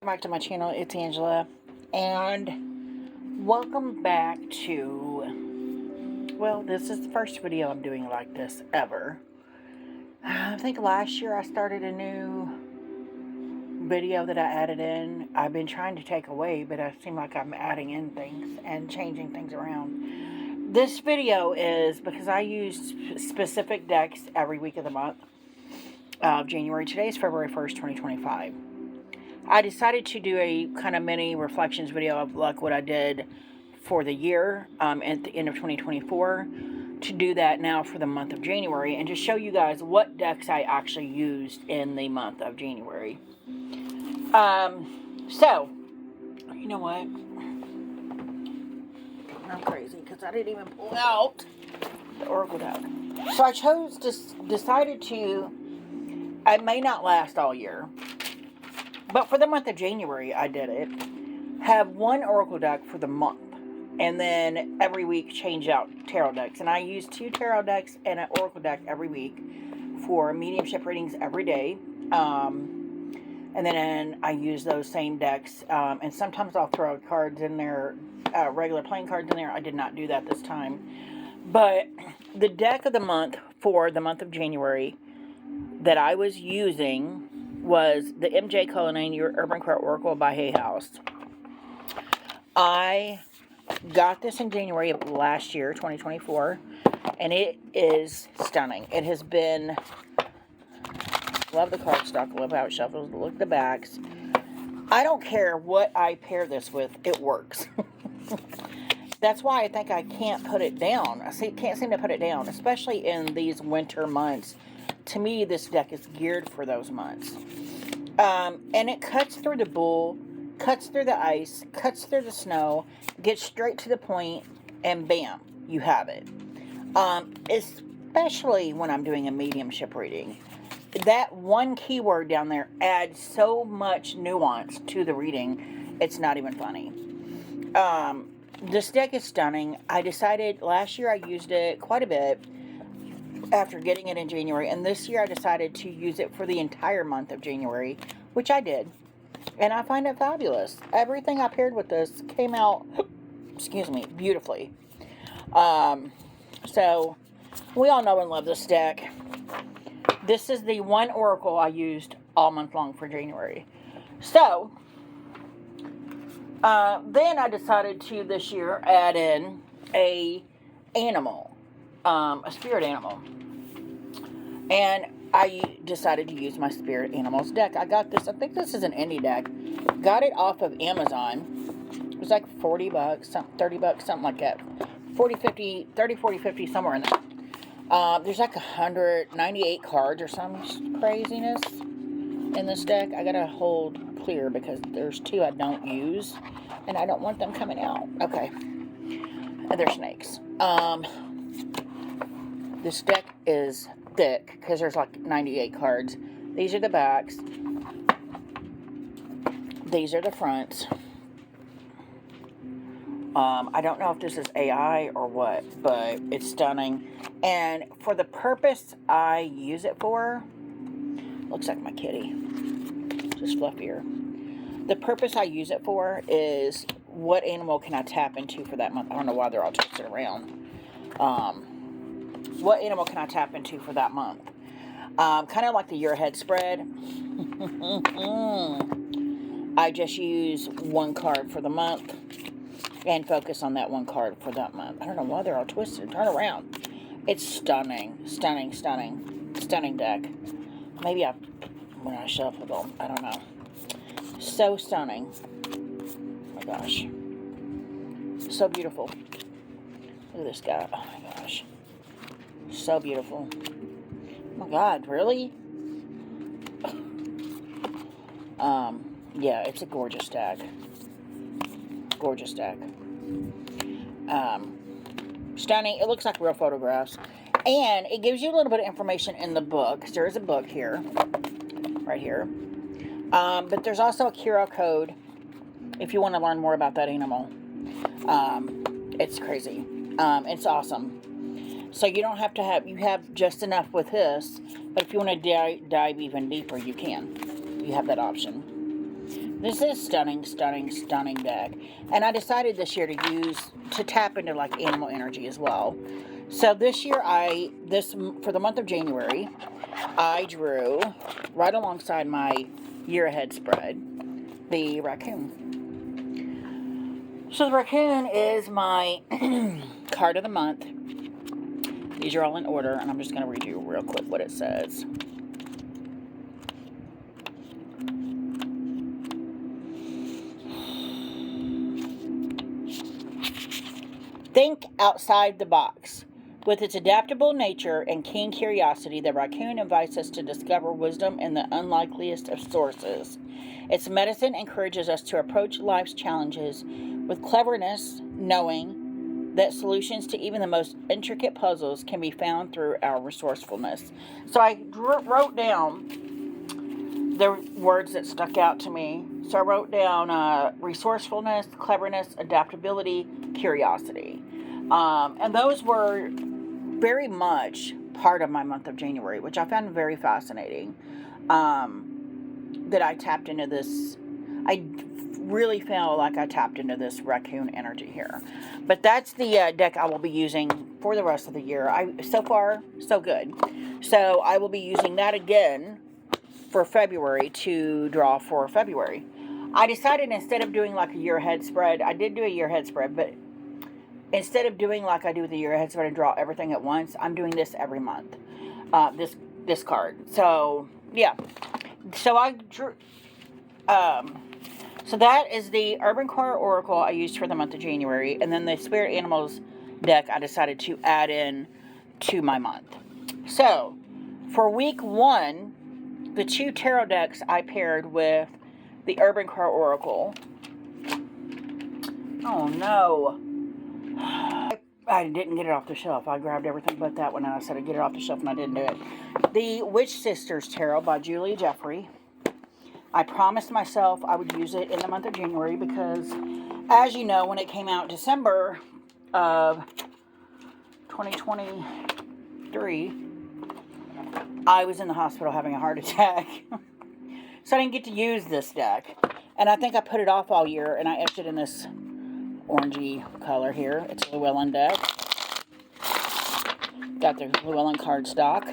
Back to my channel. It's Angela, and welcome back to, well, this is the first video I'm doing like this ever. I think last year I started a new video that I added in. I've been trying to take away, but I seem like I'm adding in things and changing things around. This video is because I use specific decks every week of the month of January. Today is February 1st, 2025. I decided to do a kind of mini reflections video of like what I did for the year at the end of 2024, to do that now for the month of January and just show you guys what decks I actually used in the month of January. So, you know what? I'm crazy because I didn't even pull out the Oracle deck. So I decided to, it may not last all year, but for the month of January, I did it. Have one Oracle deck for the month. And then every week change out tarot decks. And I use 2 tarot decks and an Oracle deck every week for mediumship readings every day. And then I use those same decks. And sometimes I'll throw cards in there, regular playing cards in there. I did not do that this time. But the deck of the month for the month of January that I was using was the MJ Cullinane Urban Crow Oracle by Hay House. I got this in January of last year, 2024, and it is stunning. It has been, love the cardstock, love how it shuffles, look at the backs. I don't care what I pair this with, it works. That's why I think I can't put it down. Can't seem to put it down, especially in these winter months. To me, this deck is geared for those months. And it cuts through the bull, cuts through the ice, cuts through the snow, gets straight to the point, and bam, you have it. Especially when I'm doing a mediumship reading. That one keyword down there adds so much nuance to the reading, it's not even funny. This deck is stunning. I decided last year I used it quite a bit after getting it in January, and this year I decided to use it for the entire month of January, which I did, and I find it fabulous. Everything I paired with this came out, excuse me, beautifully. So we all know and love this deck. This is the one Oracle I used all month long for January. So then I decided to this year add in a animal, a spirit animal. And I decided to use my spirit animals deck. I got this, I think this is an indie deck. Got it off of Amazon. It was like $40, $30, something like that. 40, 50, 30, 40, 50, somewhere in there. There's like 198 cards or some craziness in this deck. I gotta hold clear because there's 2 I don't use. And I don't want them coming out. Okay. And they're snakes. This deck is thick because there's like 98 cards. These are the backs. These are the fronts. I don't know if this is AI or what, but it's stunning. And for the purpose I use it for, looks like my kitty, just fluffier. The purpose I use it for is what animal can I tap into for that month. I don't know why they're all twisted around. What animal can I tap into for that month? Kind of like the year ahead spread. I just use one card for the month and focus on that one card for that month. I don't know why they're all twisted. Turn around. It's stunning, stunning, stunning, stunning deck. Maybe when I shuffled them, I don't know. So stunning. Oh my gosh. So beautiful. Look at this guy. Oh my gosh. So beautiful. Oh my God, really? Yeah, it's a gorgeous deck. Gorgeous deck. Stunning. It looks like real photographs. And it gives you a little bit of information in the book. There is a book here. Right here. But there's also a QR code if you want to learn more about that animal. It's crazy. It's awesome. So you don't have to have, you have just enough with this, but if you want to dive even deeper, you can. You have that option. This is stunning, stunning, stunning deck. And I decided this year to tap into like animal energy as well. So this year for the month of January, I drew right alongside my year ahead spread, the raccoon. So the raccoon is my card of the month. These are all in order, and I'm just going to read you real quick what it says. Think outside the box. With its adaptable nature and keen curiosity, the raccoon invites us to discover wisdom in the unlikeliest of sources. Its medicine encourages us to approach life's challenges with cleverness, knowing that solutions to even the most intricate puzzles can be found through our resourcefulness. So I wrote down the words that stuck out to me. So I wrote down resourcefulness, cleverness, adaptability, curiosity. And those were very much part of my month of January, which I found very fascinating. That I tapped into this. I really feel like I tapped into this raccoon energy here. But that's the deck I will be using for the rest of the year. So far, so good. So I will be using that again for February to draw for February. I decided instead of doing like a year ahead spread, I did do a year ahead spread, but instead of doing like I do with the year ahead spread and draw everything at once, I'm doing this every month. This card. So yeah. So I drew. So that is the Urban Core Oracle I used for the month of January, and then the Spirit Animals deck I decided to add in to my month. So for week 1, the 2 tarot decks I paired with the Urban Core Oracle. Oh no. I didn't get it off the shelf. I grabbed everything but that one and I said I'd get it off the shelf and I didn't do it. The Witch Sisters Tarot by Julia Jeffrey. I promised myself I would use it in the month of January because, as you know, when it came out December of 2023, I was in the hospital having a heart attack. So I didn't get to use this deck. And I think I put it off all year and I etched it in this orangey color here. It's a Llewellyn deck. Got the Llewellyn cardstock.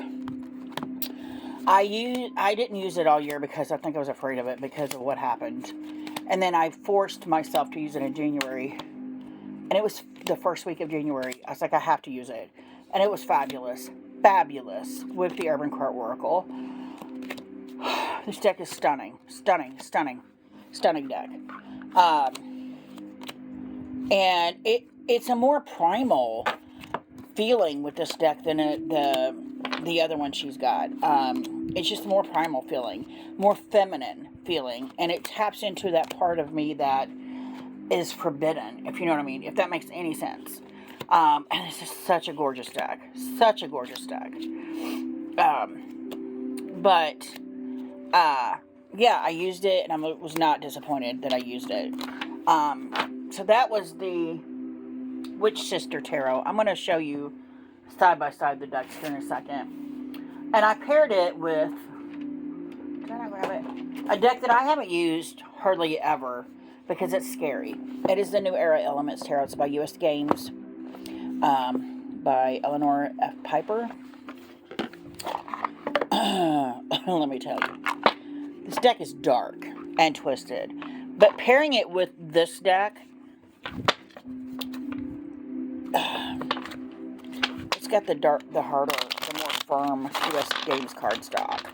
I didn't use it all year because I think I was afraid of it because of what happened. And then I forced myself to use it in January. And it was the first week of January. I was like, I have to use it. And it was fabulous. Fabulous with the Urban Core Oracle. This deck is stunning. Stunning, stunning, stunning deck. And it's a more primal feeling with this deck than the other one she's got. It's just a more primal feeling, more feminine feeling, and it taps into that part of me that is forbidden, if you know what I mean, if that makes any sense. And it's just such a gorgeous deck. Such a gorgeous deck. Yeah, I used it, and I was not disappointed that I used it. So that was the Witch Sister Tarot. I'm going to show you side by side the decks here in a second. And I paired it with, did I grab it? A deck that I haven't used hardly ever because it's scary. It is the New Era Elements Tarot. It's by US Games, by Eleanor F. Piper. Let me tell you. This deck is dark and twisted. But pairing it with this deck, it's got the harder, the more firm US Games cardstock,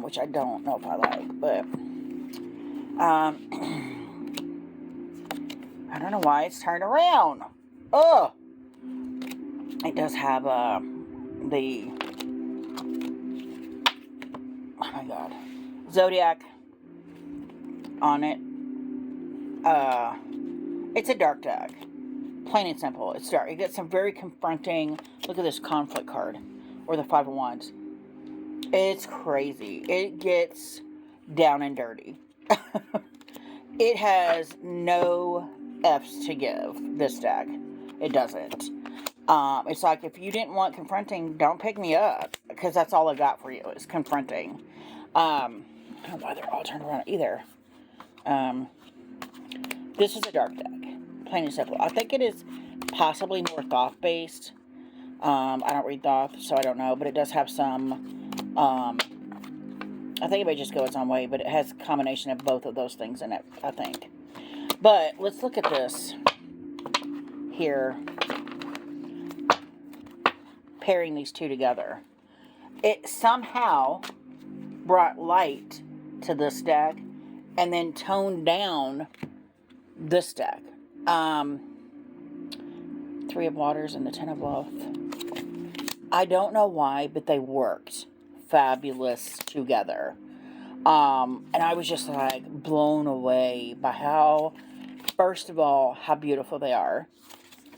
which I don't know if I like, but I don't know why it's turned around. Oh, it does have oh my god, Zodiac on it. It's a dark deck. Plain and simple. It's dark. It gets some very confronting. Look at this conflict card. Or the Five of Wands. It's crazy. It gets down and dirty. It has no F's to give, this deck. It doesn't. It's like, if you didn't want confronting, don't pick me up. Because that's all I got for you, is confronting. I don't know why they're all turned around either. This is a dark deck, plain and simple. I think it is possibly more Thoth based. I don't read Thoth, so I don't know, but it does have some. I think it may just go its own way, but it has a combination of both of those things in it, I think. But let's look at this here, pairing these two together. It somehow brought light to this deck and then toned down this deck. Three of Waters and the Ten of Wealth. I don't know why, but they worked fabulous together. And I was just like blown away by how, first of all, how beautiful they are.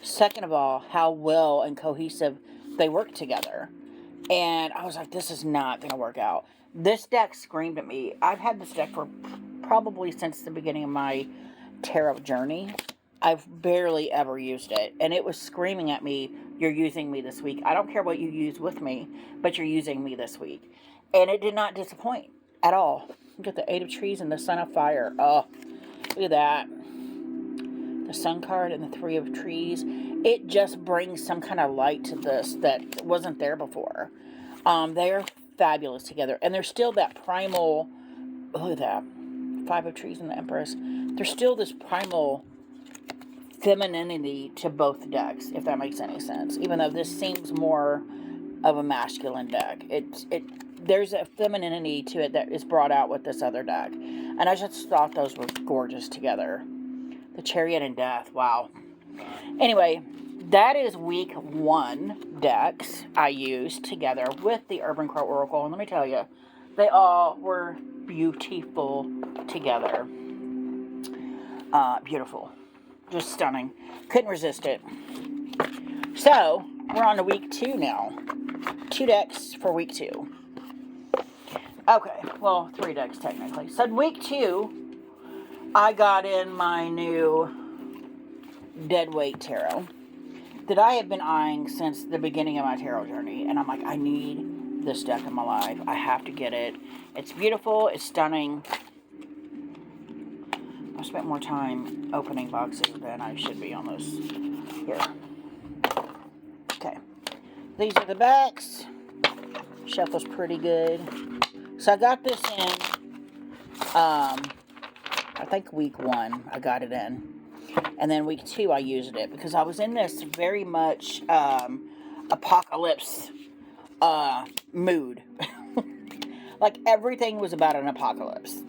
Second of all, how well and cohesive they work together. And I was like, this is not going to work out. This deck screamed at me. I've had this deck for probably since the beginning of my tarot journey. I've barely ever used it. And it was screaming at me, you're using me this week. I don't care what you use with me, but you're using me this week. And it did not disappoint at all. Look at the Eight of Trees and the Sun of Fire. Oh, look at that. The Sun card and the Three of Trees. It just brings some kind of light to this that wasn't there before. They're fabulous together. And there's still that primal, look at that, Five of Trees and the Empress. There's still this primal femininity to both decks, if that makes any sense. Even though this seems more of a masculine deck. There's a femininity to it that is brought out with this other deck. And I just thought those were gorgeous together. The Chariot and Death, wow. Anyway, that is week 1 decks I used together with the Urban Crow Oracle. And let me tell you, they all were beautiful together. Beautiful. Just stunning. Couldn't resist it. So, we're on to week 2 now. 2 decks for week 2. Okay, well, 3 decks technically. So, week 2, I got in my new Deadweight Tarot that I have been eyeing since the beginning of my tarot journey. And I'm like, I need this deck in my life. I have to get it. It's beautiful. It's stunning. I spent more time opening boxes than I should be on this. Here. Okay. These are the backs. Shuffle's pretty good. So I got this in, I think week 1 I got it in. And then week 2 I used it because I was in this very much apocalypse mood. Like everything was about an apocalypse.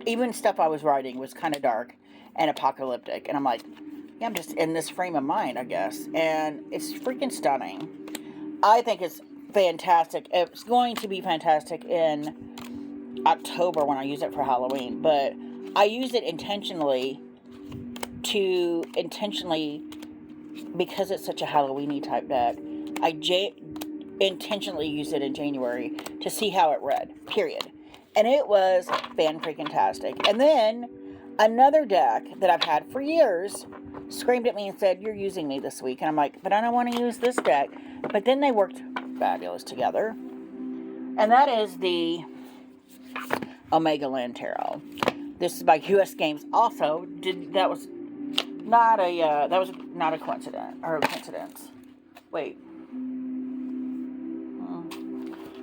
Even stuff I was writing was kind of dark and apocalyptic. And I'm like, yeah, I'm just in this frame of mind, I guess. And it's freaking stunning. I think it's fantastic. It's going to be fantastic in October when I use it for Halloween. But I use it intentionally because it's such a Halloween-y type deck, I intentionally used it in January to see how it read, period. And it was fan-freaking-tastic. And then another deck that I've had for years screamed at me and said, you're using me this week. And I'm like, but I don't want to use this deck. But then they worked fabulous together. And that is the Omega Land Tarot. This is by US Games. Also, that was not a coincidence. Wait.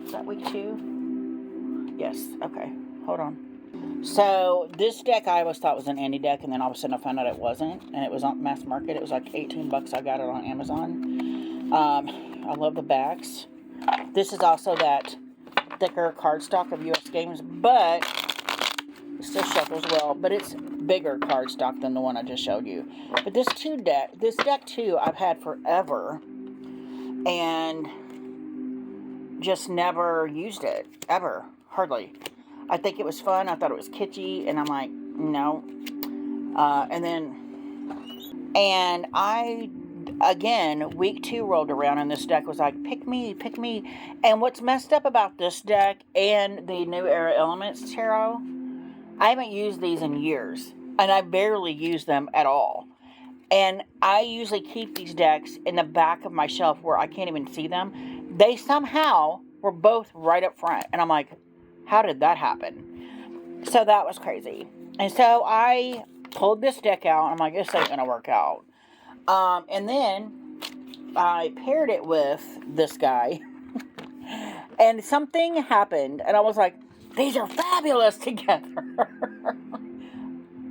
Is that week 2? Yes. Okay. Hold on. So, this deck I always thought was an indie deck, and then all of a sudden I found out it wasn't, and it was on mass market. It was like $18. I got it on Amazon. I love the backs. This is also that thicker cardstock of US Games, but it still shuffles well, but it's bigger cardstock than the one I just showed you. But this deck too, I've had forever, and just never used it, ever, hardly. I think it was fun, I thought it was kitschy, and I'm like, no. And I, again, week 2 rolled around, and this deck was like, pick me. And what's messed up about this deck and the New Era Elements Tarot, I haven't used these in years, and I barely use them at all. And I usually keep these decks in the back of my shelf where I can't even see them. They somehow were both right up front, and I'm like, how did that happen? So that was crazy. And so I pulled this deck out. I'm like, this ain't going to work out. And then I paired it with this guy. And something happened. And I was like, these are fabulous together.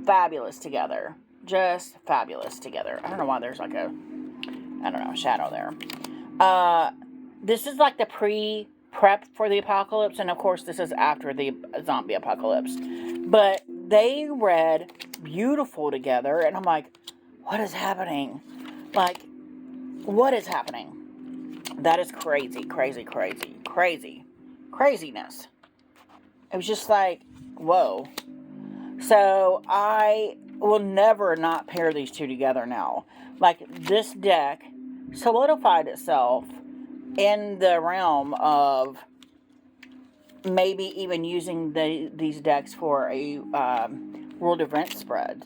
Fabulous together. Just fabulous together. I don't know why there's like a, I don't know, shadow there. This is like the prep for the apocalypse, and of course this is after the zombie apocalypse. But they read beautiful together, and I'm like, what is happening? Like, what is happening? That is crazy, crazy, crazy, crazy, craziness. It was just like, whoa. So I will never not pair these two together now. Like, this deck solidified itself in the realm of maybe even using these decks for a World Event spread,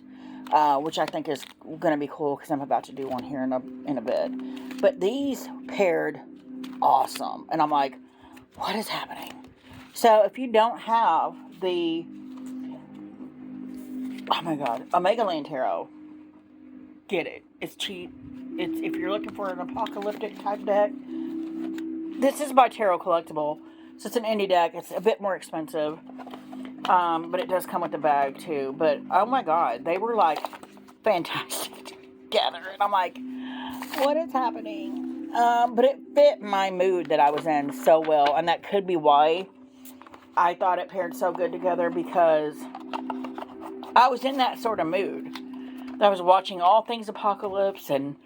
which I think is going to be cool because I'm about to do one here in a bit. But these paired awesome, and I'm like, what is happening? So if you don't have the, oh my god, Omega Land Tarot, get it. It's cheap. It's, if you're looking for an apocalyptic type deck, this is by Tarot Collectible. So it's an indie deck. It's a bit more expensive. But it does come with the bag too. But oh my god, they were like fantastic together. And I'm like, what is happening? But it fit my mood that I was in so well. And that could be why I thought it paired so good together, because I was in that sort of mood. I was watching all things apocalypse, and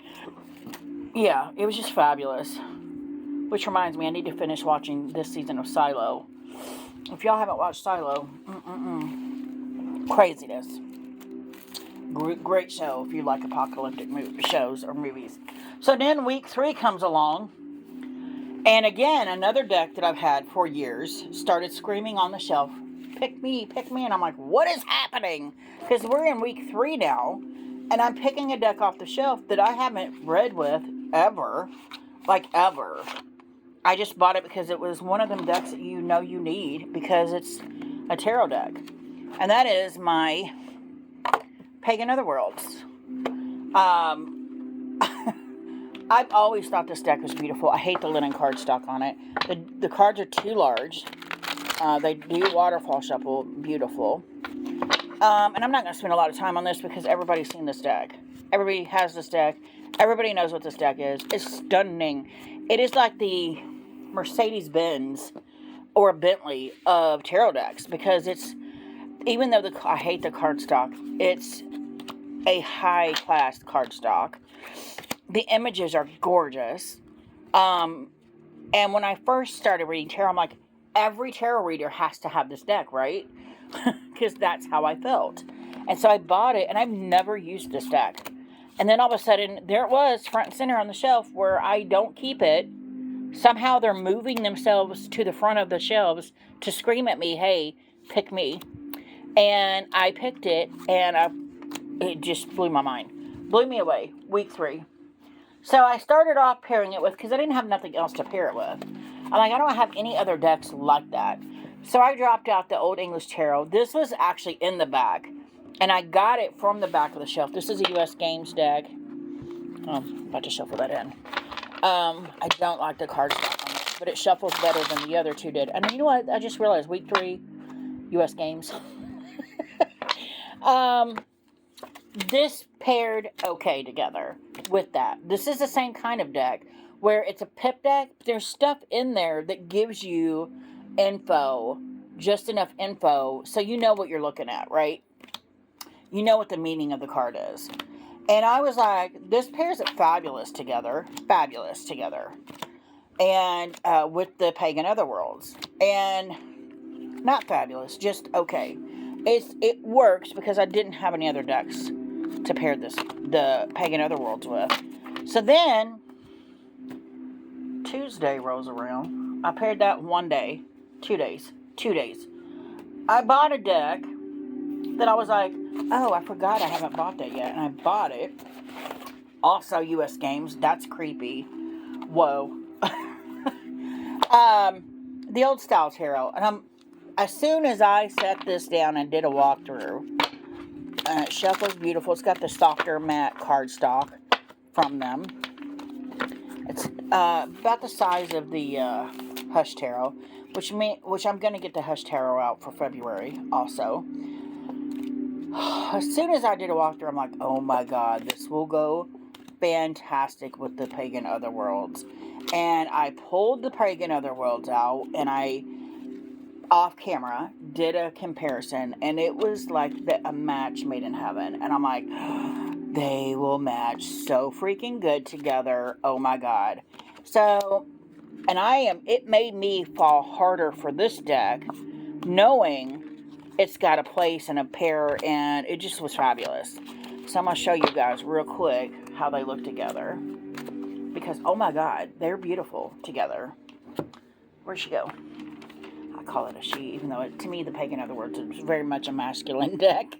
yeah, it was just fabulous. Which reminds me, I need to finish watching this season of Silo. If y'all haven't watched Silo, craziness. Great show if you like apocalyptic shows or movies. So then week 3 comes along, and again, another deck that I've had for years started screaming on the shelf, pick me, and I'm like, what is happening? Because we're in week 3 now, and I'm picking a deck off the shelf that I haven't read with ever. Like, ever. I just bought it because it was one of them decks that you know you need, because it's a tarot deck. And that is my Pagan Otherworlds. I've always thought this deck was beautiful. I hate the linen cardstock on it. The cards are too large. They do waterfall shuffle beautiful. And I'm not going to spend a lot of time on this because everybody's seen this deck. Everybody has this deck. Everybody knows what this deck is. It's stunning. It is like the Mercedes-Benz or a Bentley of tarot decks, because it's, even though I hate the cardstock, it's a high-class cardstock. The images are gorgeous. And when I first started reading tarot, I'm like, every tarot reader has to have this deck, right? Because that's how I felt. And so I bought it, and I've never used this deck. And then all of a sudden, there it was, front and center on the shelf, where I don't keep it. Somehow they're moving themselves to the front of the shelves to scream at me, hey, pick me. And I picked it, and it just blew my mind. Blew me away. Week 3. So I started off pairing it with, because I didn't have nothing else to pair it with. I'm like, I don't have any other decks like that. So I dropped out the Old English Tarot. This was actually in the back, and I got it from the back of the shelf. This is a US Games deck. Oh, I'm about to shuffle that in. I don't like the cardstock on it, but it shuffles better than the other two did. And you know what? I just realized, week 3, US Games. This paired okay together with that. This is the same kind of deck where it's a pip deck. There's stuff in there that gives you info, just enough info, so you know what you're looking at, right? You know what the meaning of the card is. And I was like, this pairs it fabulous together. Fabulous together. And with the Pagan Otherworlds. And not fabulous, just okay. It works because I didn't have any other decks to pair the Pagan Otherworlds with. So then, Tuesday rolls around. I paired that 1 day. 2 days. 2 days. I bought a deck that I was like, oh, I forgot I haven't bought that yet. And I bought it. Also US Games. That's creepy. Whoa. The Old Style Tarot. And as soon as I set this down and did a walkthrough, Shuffle's beautiful. It's got the softer matte cardstock from them. It's about the size of the Hush Tarot, which I'm going to get the Hush Tarot out for February also. As soon as I did a walkthrough, I'm like, oh my god, this will go fantastic with the Pagan Otherworlds. And I pulled the Pagan Otherworlds out, and I, off camera, did a comparison, and it was like a match made in heaven. And I'm like, they will match so freaking good together. Oh my god. So, and it made me fall harder for this deck, knowing it's got a place and a pair, and it just was fabulous. So I'm going to show you guys real quick how they look together. Because, oh my god, they're beautiful together. Where'd she go? I call it a she, even though to me, the Pagan Otherworlds is very much a masculine deck.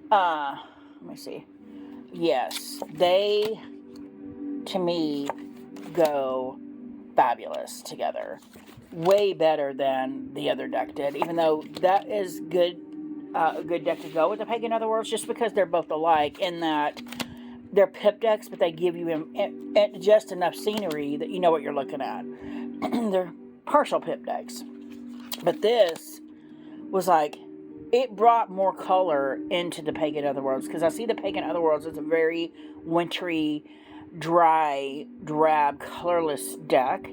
Let me see. Yes, they, to me, go fabulous together. Way better than the other deck did, even though that is good, a good deck to go with the Pagan Otherworlds, just because they're both alike in that they're pip decks, but they give you just enough scenery that you know what you're looking at. They're partial pip decks. But this was like, it brought more color into the Pagan Otherworlds, because I see the Pagan Otherworlds as a very wintry, dry, drab, colorless deck.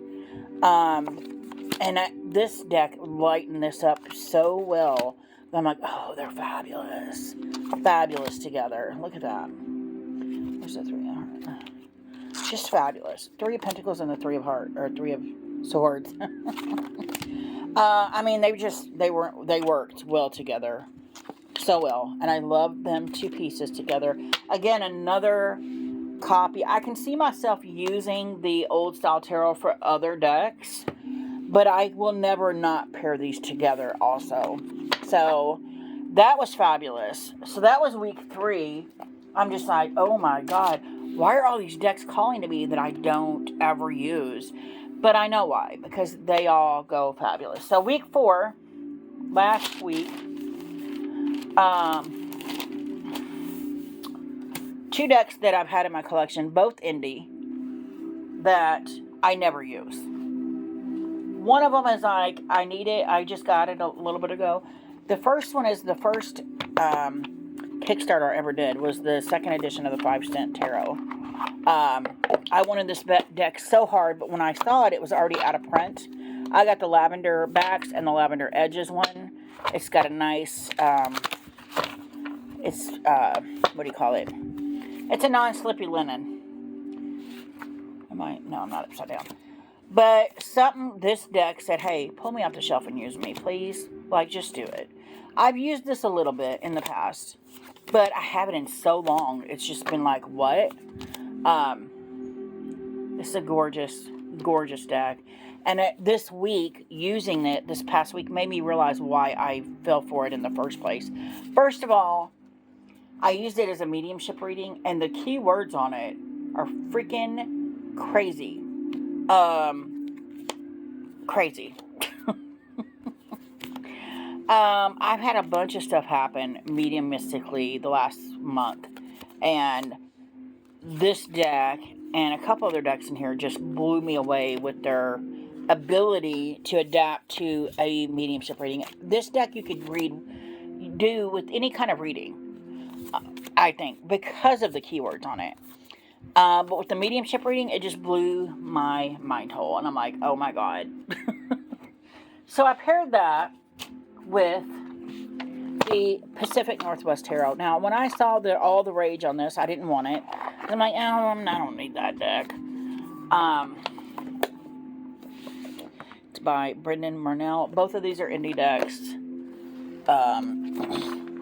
And this deck lightened this up so well. I'm like, oh, they're fabulous. Fabulous together. Look at that. Where's the 3 of Hearts? Just fabulous. 3 of Pentacles and the 3 of Hearts, or 3 of Swords. I mean, they worked well together. So well. And I love them 2 pieces together. Again, another copy. I can see myself using the Old Style Tarot for other decks, but I will never not pair these together also. So that was fabulous. So that was week 3. I'm just like, oh my god, why are all these decks calling to me that I don't ever use? But I know why, because they all go fabulous. So week 4, last week, 2 decks that I've had in my collection, both indie, that I never use. One of them is like, I need it. I just got it a little bit ago. The first one is the first Kickstarter I ever did, was the 2nd edition of the 5 Cent Tarot. I wanted this deck so hard, but when I saw it, it was already out of print. I got the lavender backs and the lavender edges one. It's got a nice, what do you call it? It's a non-slippy linen. No, I'm not upside down. But this deck said, hey, pull me off the shelf and use me, please. Like, just do it. I've used this a little bit in the past, but I haven't in so long. It's just been like, what? It's a gorgeous, gorgeous deck. And this week, using it this past week, made me realize why I fell for it in the first place. First of all, I used it as a mediumship reading, and the keywords on it are freaking crazy. Crazy. I've had a bunch of stuff happen medium mystically the last month, and this deck and a couple other decks in here just blew me away with their ability to adapt to a mediumship reading. This deck you could do with any kind of reading, I think, because of the keywords on it. But with the mediumship reading, it just blew my mind hole. And I'm like, oh my god. So I paired that with the Pacific Northwest Tarot. Now, when I saw all the rage on this, I didn't want it. I'm like, oh, I don't need that deck. It's by Brendan Murnell. Both of these are indie decks.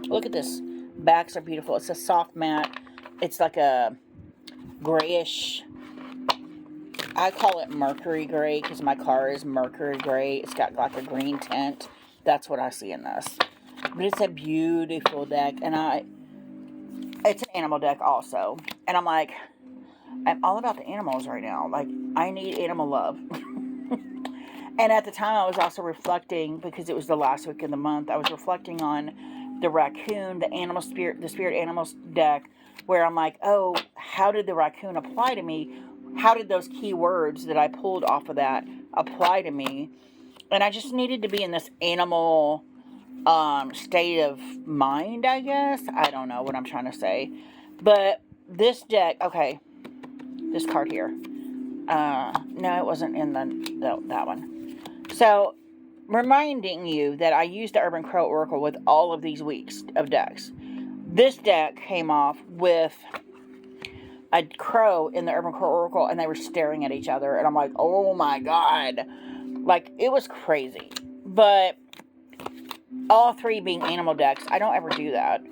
Look at this. Backs are beautiful. It's a soft matte. It's like a grayish, I call it mercury gray because my car is mercury gray. It's got like a green tint. That's what I see in this. But it's a beautiful deck, and it's an animal deck also. And I'm like, I'm all about the animals right now. Like, I need animal love. And at the time, I was also reflecting, because it was the last week of the month, I was reflecting on the raccoon, the spirit animals deck, where I'm like, oh, how did the raccoon apply to me? How did those key words that I pulled off of that apply to me? And I just needed to be in this animal state of mind, I guess. I don't know what I'm trying to say. But this deck, okay, this card here. No, it wasn't in that one. So, reminding you that I used the Urban Crow Oracle with all of these weeks of decks. This deck came off with a crow in the Urban Crow Oracle, and they were staring at each other, and I'm like, oh my god. Like, it was crazy. But all three being animal decks, I don't ever do that.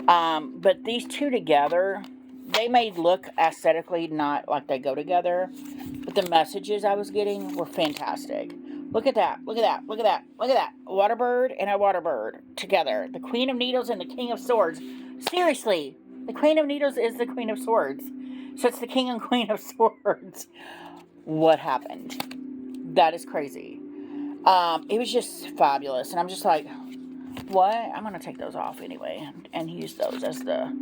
But these two together, they may look aesthetically not like they go together, but the messages I was getting were fantastic. Look at that, look at that, look at that, look at that. A water bird and a water bird together. The Queen of Needles and the King of Swords. Seriously, the Queen of Needles is the Queen of Swords. So it's the King and Queen of Swords. What happened? That is crazy. It was just fabulous. And I'm just like, what? I'm going to take those off anyway and use those as the...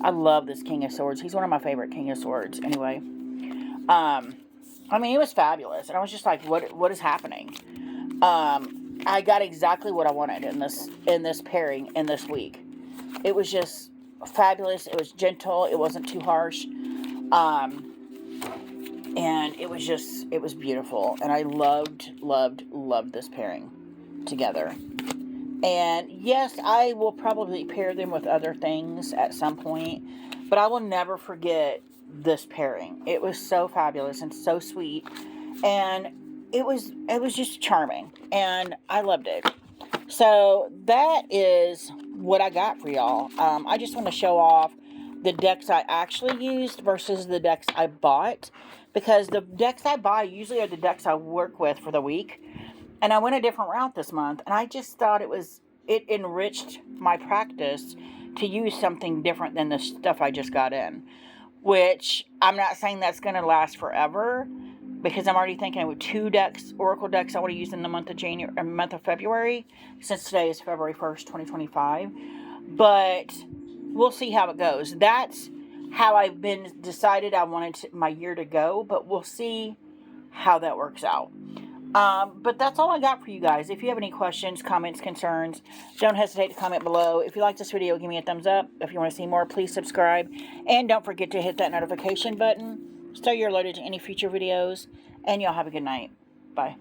I love this King of Swords. He's one of my favorite King of Swords anyway. I mean, it was fabulous. And I was just like, what is happening? I got exactly what I wanted in this pairing in this week. It was just fabulous. It was gentle. It wasn't too harsh. And it was beautiful. And I loved this pairing together. And yes, I will probably pair them with other things at some point, but I will never forget this pairing. It was so fabulous and so sweet, and it was just charming, and I loved it. So that is what I got for y'all. I just want to show off the decks I actually used versus the decks I bought, because the decks I buy usually are the decks I work with for the week. And I went a different route this month, and I just thought it enriched my practice to use something different than the stuff I just got in. Which, I'm not saying that's going to last forever, because I'm already thinking with 2 decks, Oracle decks I want to use in the month of February, since today is February 1st, 2025. But we'll see how it goes. That's how I've been decided I wanted my year to go, but we'll see how that works out. But that's all I got for you guys. If you have any questions, comments, concerns, don't hesitate to comment below. If you like this video, give me a thumbs up. If you want to see more, please subscribe. And don't forget to hit that notification button so you're alerted to any future videos. And y'all have a good night. Bye.